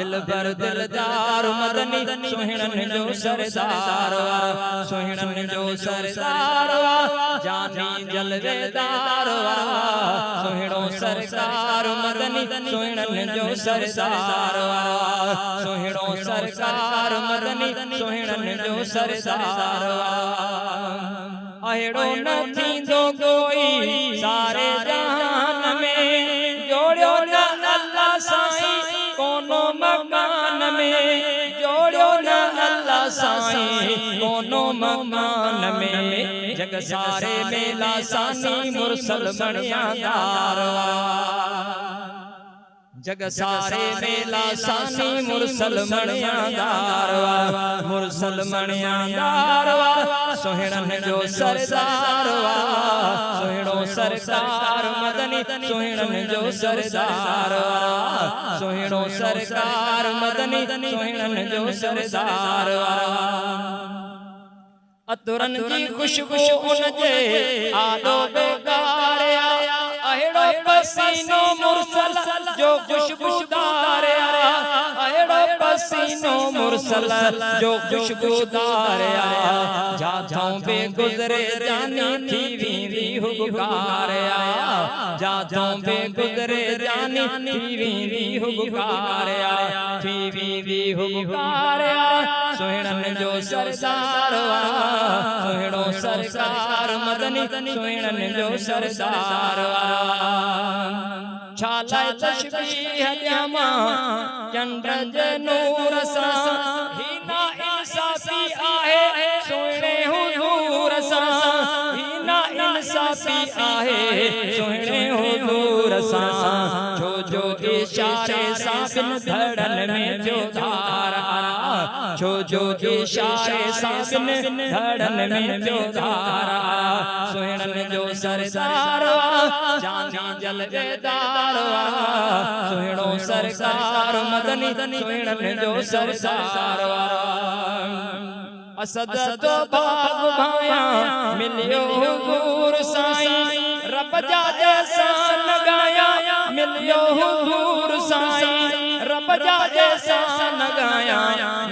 दिलबर दिलदार मदनी सुहिणन जो सरदार सुहिणन जो सरदार जानी जलवेदार सुहिणो सरकार मदनी सुहिणन जो सरदार सुहिणो सरकार मदनी सुहिणन जो सरदार अहिड़ो न थींदो कोई सारे जहान में जोड़ियो न अल्लाह साईं कोनो मकान में जोड़ियो न अल्लाह साईं कोनो मकान में जग सारे में लासानी मुरसल बणिया दारवा जग सारे में लासानी मुरसल बणिया दारवा मुरसल बणिया दारवा सुहिणन जो सरदारवा सुहिणो सरकार मदनी सुहिणन जो सरदारवा सुहिणो सरकार मदनी सुहिणन जो सरदारवा अतरन जी खुशबू उनजे आलो बेकार अहिड़ो पसीनो मुरसल जो खुशबूदार अहिड़ो पसीनो मुरसल जो खुशबूदार जाथों पे गुजरे जानी थी वी हुकार जाथों पे गुजरे जानी थी वी हुकार थी वी हुकार सुहिणन जो सरदार सुहिणो सरकार मदनी सुहिणन जो सरदार छालाए तशबीह ॼमा चंद्र जे नूर सां हीना इंसाफी आहे सुहिणे हुजूर सां हीना इंसाफी आहे सुहिणे हुजूर सां छो जो इशारे सां बिन धड़न में जो धारा छो जो इशारे सां बिन धड़न में जो धारा सुहिणन जो सरदार जानी जलवेदार सुहिणो सरकार मदनी सुहिणन जो सरदार असद तो बाग भाया मिलियो हुजूर साईं रब जा जैसा नगाया मिलियो हुजूर साईं रब जा जैसा नगाया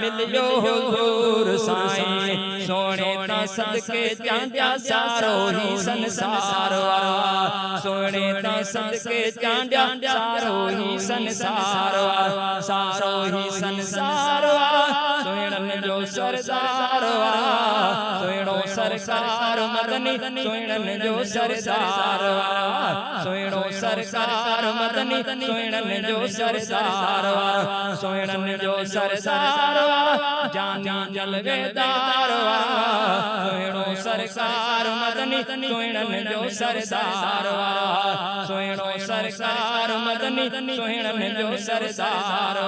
मिलियो हुजूर साईं सोने ता सदके चांदिया सारो ही संसार सोने ता सदके चांदिया सारो ही संसार सारो ही संसार सुहिणन जो सरदार सुहिणो सरकार मदनी सुहिणन जो सरदार सुहिणो सरकार मदनी सुहिणन जो सरदार सुहिणन जो सरदार जानी जलवेदार सुहिणो सरकार मदनी सुहिणन जो सरदार सुहिणो सरकार मदनी सुहिणन जो सरदार